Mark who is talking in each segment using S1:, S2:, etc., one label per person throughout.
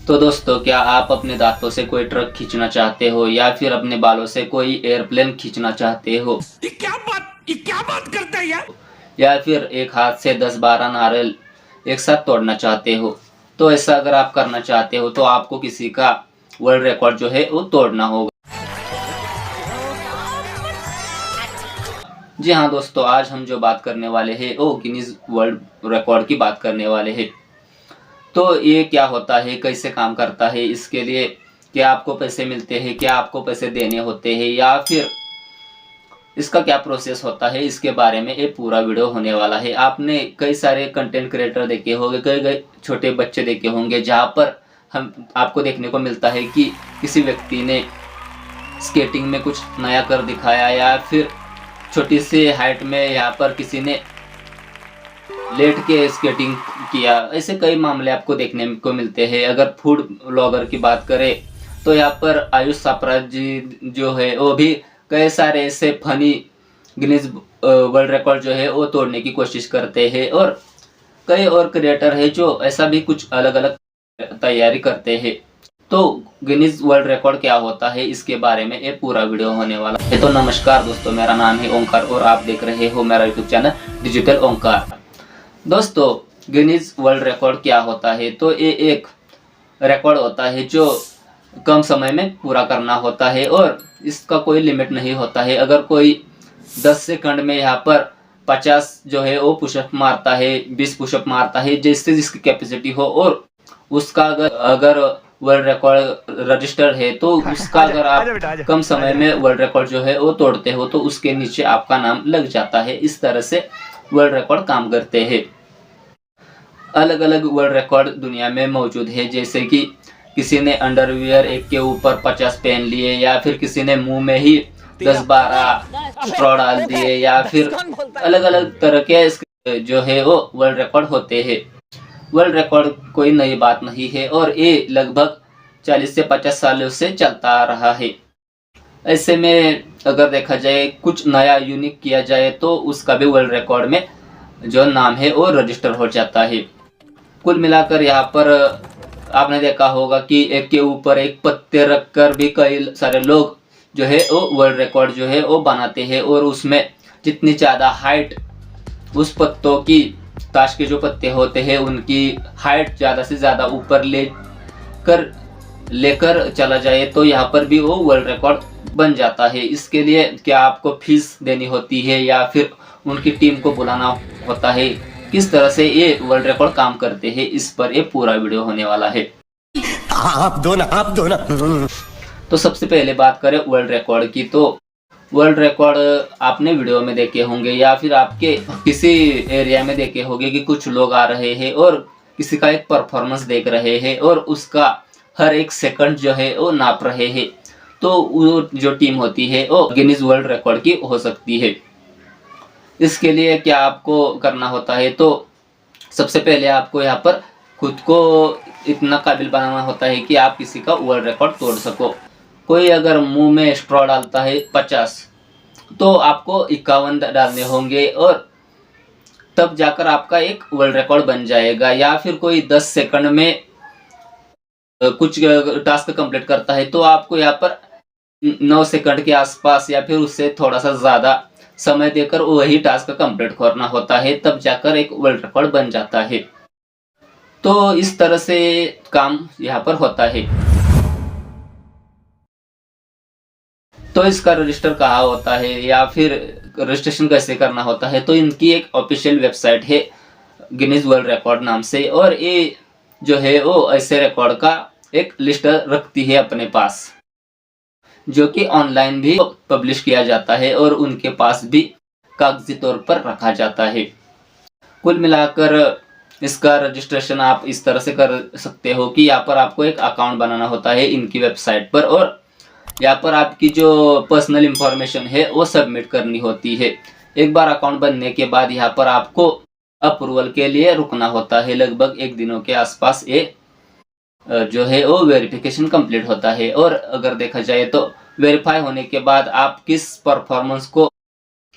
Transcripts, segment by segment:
S1: तो दोस्तों, क्या आप अपने दांतों से कोई ट्रक खींचना चाहते हो या फिर अपने बालों से कोई एयरप्लेन खींचना चाहते हो
S2: ये क्या बात करते हैं यार।
S1: या फिर एक हाथ से 10-12 नारियल एक साथ तोड़ना चाहते हो? तो ऐसा अगर आप करना चाहते हो तो आपको किसी का वर्ल्ड रिकॉर्ड जो है वो तोड़ना होगा। जी हाँ दोस्तों, आज हम जो बात करने वाले हैं वो गिनीज वर्ल्ड रिकॉर्ड की बात करने वाले हैं। तो ये क्या होता है, कैसे काम करता है, इसके लिए क्या आपको पैसे मिलते हैं, क्या आपको पैसे देने होते हैं या फिर इसका क्या प्रोसेस होता है, इसके बारे में ये पूरा वीडियो होने वाला है। आपने कई सारे कंटेंट क्रिएटर देखे होंगे, कई कई छोटे बच्चे देखे होंगे जहाँ पर हम आपको देखने को मिलता है कि किसी व्यक्ति ने स्केटिंग में कुछ नया कर दिखाया या फिर छोटी सी हाइट में यहाँ पर किसी ने लेट के स्केटिंग किया। ऐसे कई मामले आपको देखने को मिलते हैं। अगर फूड ब्लॉगर की बात करें तो यहाँ पर आयुष सापराज जी जो है वो भी कई सारे ऐसे फनी गिनीज वर्ल्ड रिकॉर्ड जो है वो तोड़ने की कोशिश करते हैं और कई और क्रिएटर है जो ऐसा भी कुछ अलग अलग तैयारी करते हैं। तो गिनीज वर्ल्ड रिकॉर्ड क्या होता है इसके बारे में ये पूरा वीडियो होने वाला है। तो नमस्कार दोस्तों, मेरा नाम है ओंकार और आप देख रहे हो मेरा यूट्यूब चैनल डिजिटल ओंकार। दोस्तों, गिनीज वर्ल्ड रिकॉर्ड क्या होता है? तो ये एक रिकॉर्ड होता है जो कम समय में पूरा करना होता है और इसका कोई लिमिट नहीं होता है। अगर कोई 10 सेकंड में यहाँ पर 50 जो है वो पुशअप मारता है, 20 पुशअप मारता है, जैसे जिसकी कैपेसिटी हो, और उसका अगर वर्ल्ड रिकॉर्ड रजिस्टर है तो उसका अगर आप कम समय में वर्ल्ड रिकॉर्ड जो है वो तोड़ते हो तो उसके नीचे आपका नाम लग जाता है। इस तरह से वर्ल्ड रिकॉर्ड काम करते हैं। अलग अलग वर्ल्ड रिकॉर्ड दुनिया में मौजूद है, जैसे कि किसी ने अंडरवियर एक के ऊपर 50 पहन लिए या फिर किसी ने मुंह में ही 10-12 स्ट्रॉ डाल दिए या फिर अलग अलग तरह के जो है वो वर्ल्ड रिकॉर्ड होते हैं। वर्ल्ड रिकॉर्ड कोई नई बात नहीं है और ये लगभग 40 से 50 सालों से चलता आ रहा है। ऐसे में अगर देखा जाए कुछ नया यूनिक किया जाए तो उसका भी वर्ल्ड रिकॉर्ड में जो नाम है वो रजिस्टर हो जाता है। कुल मिलाकर यहाँ पर आपने देखा होगा कि एक के ऊपर एक पत्ते रखकर भी कई सारे लोग जो है वो वर्ल्ड रिकॉर्ड जो है वो बनाते हैं और उसमें जितनी ज़्यादा हाइट उस पत्तों की, ताश के जो पत्ते होते हैं उनकी हाइट ज़्यादा से ज़्यादा ऊपर लेकर चला जाए तो यहाँ पर भी वो वर्ल्ड रिकॉर्ड बन जाता है। इसके लिए क्या आपको फीस देनी होती है या फिर उनकी टीम को बुलाना होता है, किस तरह से ये वर्ल्ड रिकॉर्ड काम करते हैं, इस पर ये पूरा वीडियो होने वाला है।
S2: आप दो ना।
S1: तो सबसे पहले बात करें वर्ल्ड रिकॉर्ड की, तो वर्ल्ड रिकॉर्ड आपने वीडियो में देखे होंगे या फिर आपके किसी एरिया में देखे होंगे कि कुछ लोग आ रहे हैं और किसी का एक परफॉर्मेंस देख रहे हैं और उसका हर एक सेकंड जो है वो नाप रहे हैं। तो वो जो टीम होती है वो गिनीज वर्ल्ड रिकॉर्ड की हो सकती है। इसके लिए क्या आपको करना होता है, तो सबसे पहले आपको यहाँ पर खुद को इतना काबिल बनाना होता है कि आप किसी का वर्ल्ड रिकॉर्ड तोड़ सको। कोई अगर मुंह में स्ट्रॉ डालता है 50 तो आपको 51 डालने होंगे और तब जाकर आपका एक वर्ल्ड रिकॉर्ड बन जाएगा। या फिर कोई 10 सेकंड में कुछ टास्क कंप्लीट करता है तो आपको यहाँ पर 9 सेकंड के आसपास या फिर उससे थोड़ा सा ज़्यादा समय देकर वही टास्क कंप्लीट करना होता है, तब जाकर एक वर्ल्ड रिकॉर्ड बन जाता है। तो इस तरह से काम यहाँ पर होता है। तो इसका रजिस्टर कहाँ होता है या फिर रजिस्ट्रेशन कैसे करना होता है, तो इनकी एक ऑफिशियल वेबसाइट है गिनीज वर्ल्ड रिकॉर्ड नाम से और ये जो है वो ऐसे रिकॉर्ड का एक लिस्ट रखती है अपने पास, जो कि ऑनलाइन भी पब्लिश किया जाता है और उनके पास भी कागजी तौर पर रखा जाता है। कुल मिलाकर इसका रजिस्ट्रेशन आप इस तरह से कर सकते हो कि यहाँ पर आपको एक अकाउंट बनाना होता है इनकी वेबसाइट पर और यहाँ पर आपकी जो पर्सनल इंफॉर्मेशन है वो सबमिट करनी होती है। एक बार अकाउंट बनने के बाद यहाँ पर आपको अप्रूवल के लिए रुकना होता है। लगभग 1 दिनों के आसपास ये जो है वो वेरिफिकेशन कंप्लीट होता है और अगर देखा जाए तो वेरीफाई होने के बाद आप किस परफॉर्मेंस को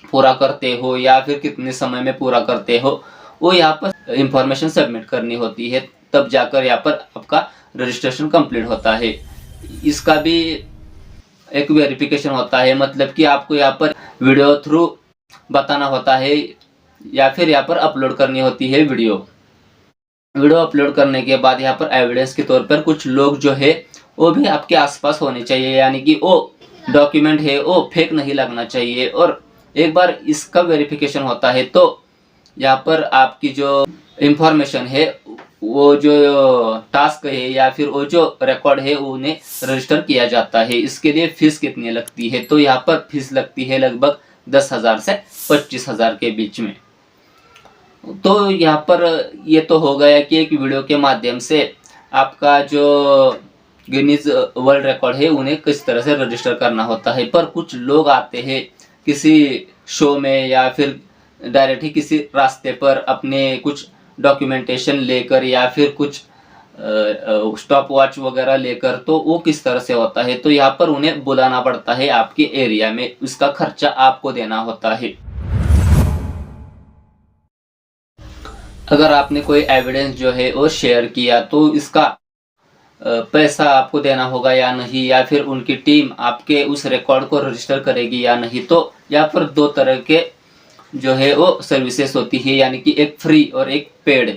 S1: पूरा करते हो या फिर कितने समय में पूरा करते हो वो यहाँ पर इंफॉर्मेशन सबमिट करनी होती है, तब जाकर यहाँ पर आपका रजिस्ट्रेशन कंप्लीट होता है। इसका भी एक वेरिफिकेशन होता है, मतलब कि आपको यहाँ पर वीडियो थ्रू बताना होता है या फिर यहाँ पर अपलोड करनी होती है वीडियो अपलोड करने के बाद यहाँ पर एविडेंस के तौर पर कुछ लोग जो है वो भी आपके आसपास होने चाहिए, यानी कि वो डॉक्यूमेंट है वो फेक नहीं लगना चाहिए। और एक बार इसका वेरिफिकेशन होता है तो यहाँ पर आपकी जो इंफॉर्मेशन है, वो जो टास्क है या फिर वो जो रिकॉर्ड है उन्हें रजिस्टर किया जाता है। इसके लिए फीस कितनी लगती है, तो यहाँ पर फीस लगती है लगभग 10,000 से 25,000 के बीच में। तो यहाँ पर ये तो हो गया कि एक वीडियो के माध्यम से आपका जो गिनीज वर्ल्ड रिकॉर्ड है उन्हें किस तरह से रजिस्टर करना होता है। पर कुछ लोग आते हैं किसी शो में या फिर डायरेक्ट ही किसी रास्ते पर अपने कुछ डॉक्यूमेंटेशन लेकर या फिर कुछ स्टॉप वॉच वगैरह लेकर, तो वो किस तरह से होता है, तो यहाँ पर उन्हें बुलाना पड़ता है आपके एरिया में, उसका खर्चा आपको देना होता है। अगर आपने कोई एविडेंस जो है वो शेयर किया तो इसका पैसा आपको देना होगा या नहीं, या फिर उनकी टीम आपके उस रिकॉर्ड को रजिस्टर करेगी या नहीं। तो यहाँ पर दो तरह के जो है वो सर्विसेज होती है, यानी कि एक फ्री और एक पेड।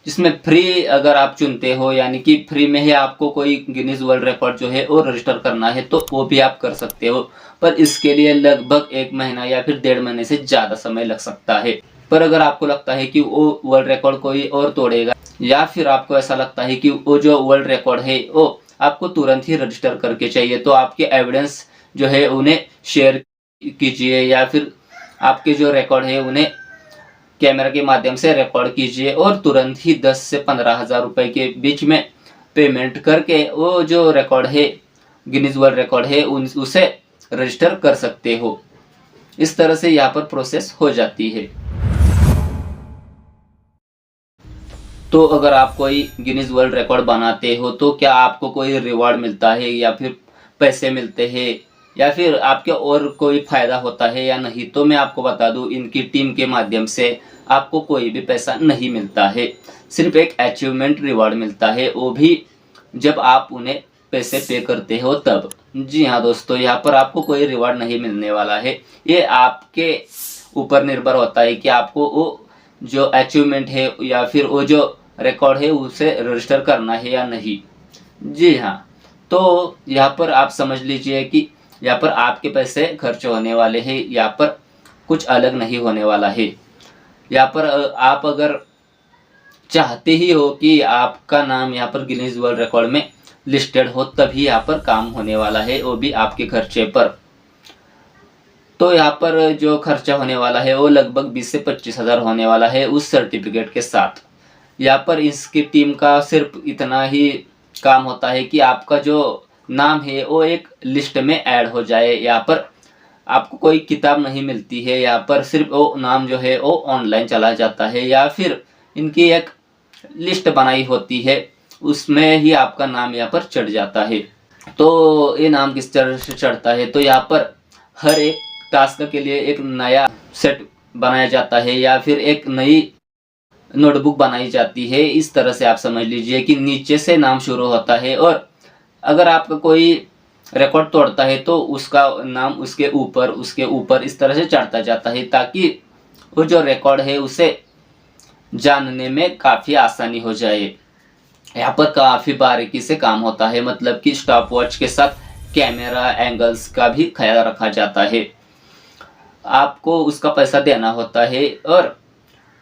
S1: जिसमें फ्री अगर आप चुनते हो, यानी कि फ्री में ही आपको कोई गिनीज वर्ल्ड रिकॉर्ड जो है वो रजिस्टर करना है, तो वो भी आप कर सकते हो। पर इसके लिए लगभग 1 महीना या फिर 1.5 महीने से ज़्यादा समय लग सकता है। पर अगर आपको लगता है कि वो वर्ल्ड रिकॉर्ड कोई और तोड़ेगा, या फिर आपको ऐसा लगता है कि वो जो वर्ल्ड रिकॉर्ड है वो आपको तुरंत ही रजिस्टर करके चाहिए, तो आपके एविडेंस जो है उन्हें शेयर कीजिए, या फिर आपके जो रिकॉर्ड है उन्हें कैमरा के माध्यम से रिकॉर्ड कीजिए और तुरंत ही 10 से 15,000 रुपए के बीच में पेमेंट करके वो जो रिकॉर्ड है गिनीज वर्ल्ड रिकॉर्ड है उसे रजिस्टर कर सकते हो। इस तरह से यहाँ पर प्रोसेस हो जाती है। तो अगर आप कोई गिनीज वर्ल्ड रिकॉर्ड बनाते हो तो क्या आपको कोई रिवॉर्ड मिलता है या फिर पैसे मिलते हैं या फिर आपके और कोई फायदा होता है या नहीं, तो मैं आपको बता दूं, इनकी टीम के माध्यम से आपको कोई भी पैसा नहीं मिलता है। सिर्फ एक अचीवमेंट रिवॉर्ड मिलता है, वो भी जब आप उन्हें पैसे पे करते हो तब। जी हाँ दोस्तों, यहाँ पर आपको कोई रिवॉर्ड नहीं मिलने वाला है। ये आपके ऊपर निर्भर होता है कि आपको वो जो अचीवमेंट है या फिर वो जो रिकॉर्ड है उसे रजिस्टर करना है या नहीं। जी हाँ, तो यहाँ पर आप समझ लीजिए कि यहाँ पर आपके पैसे खर्च होने वाले हैं, यहाँ पर कुछ अलग नहीं होने वाला है। यहाँ पर आप अगर चाहते ही हो कि आपका नाम यहाँ पर गिनीज वर्ल्ड रिकॉर्ड में लिस्टेड हो, तभी यहाँ पर काम होने वाला है, वो भी आपके खर्चे पर। तो यहाँ पर जो खर्चा होने वाला है वो लगभग 20 से 25,000 होने वाला है उस सर्टिफिकेट के साथ। यहाँ पर इसकी टीम का सिर्फ इतना ही काम होता है कि आपका जो नाम है वो एक लिस्ट में ऐड हो जाए। यहाँ पर आपको कोई किताब नहीं मिलती है, यहाँ पर सिर्फ वो नाम जो है वो ऑनलाइन चला जाता है, या फिर इनकी एक लिस्ट बनाई होती है उसमें ही आपका नाम यहाँ पर चढ़ जाता है। तो ये नाम किस तरह से चढ़ता है, तो यहाँ पर हर एक टास्क के लिए एक नया सेट बनाया जाता है या फिर एक नई नोटबुक बनाई जाती है। इस तरह से आप समझ लीजिए कि नीचे से नाम शुरू होता है, और अगर आपका कोई रिकॉर्ड तोड़ता है तो उसका नाम उसके ऊपर इस तरह से चढ़ता जाता है, ताकि वो जो रिकॉर्ड है उसे जानने में काफ़ी आसानी हो जाए। यहाँ पर काफ़ी बारीकी से काम होता है, मतलब कि स्टॉप वॉच के साथ कैमरा एंगल्स का भी ख्याल रखा जाता है। आपको उसका पैसा देना होता है, और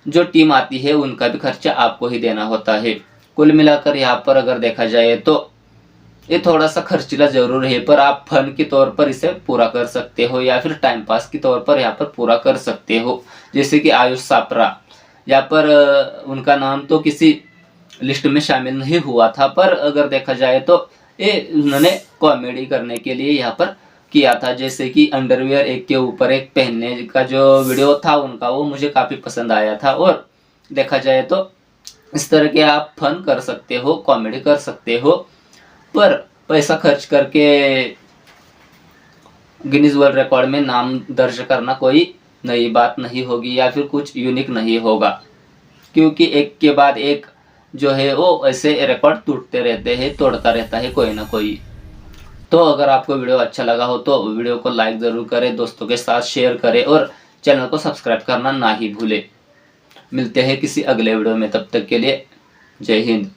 S1: जो टीम आती है उनका भी खर्चा आपको ही देना होता है। कुल मिलाकर यहाँ पर अगर देखा जाए तो ये थोड़ा सा खर्चीला जरूर है, पर आप फन के तौर पर इसे पूरा कर सकते हो या फिर टाइम पास के तौर पर यहाँ पर पूरा कर सकते हो। जैसे कि आयुष सापरा, यहाँ पर उनका नाम तो किसी लिस्ट में शामिल नहीं हुआ था, पर अगर देखा जाए तो ये उन्होंने कॉमेडी करने के लिए यहाँ पर किया था। जैसे कि अंडरवियर एक के ऊपर एक पहनने का जो वीडियो था उनका, वो मुझे काफ़ी पसंद आया था। और देखा जाए तो इस तरह के आप फन कर सकते हो, कॉमेडी कर सकते हो, पर पैसा खर्च करके गिनीज वर्ल्ड रिकॉर्ड में नाम दर्ज करना कोई नई बात नहीं होगी या फिर कुछ यूनिक नहीं होगा, क्योंकि एक के बाद एक जो है वो ऐसे रिकॉर्ड टूटते रहते हैं, तोड़ता रहता है कोई ना कोई। तो अगर आपको वीडियो अच्छा लगा हो तो वीडियो को लाइक ज़रूर करें, दोस्तों के साथ शेयर करें और चैनल को सब्सक्राइब करना ना ही भूलें। मिलते हैं किसी अगले वीडियो में, तब तक के लिए जय हिंद।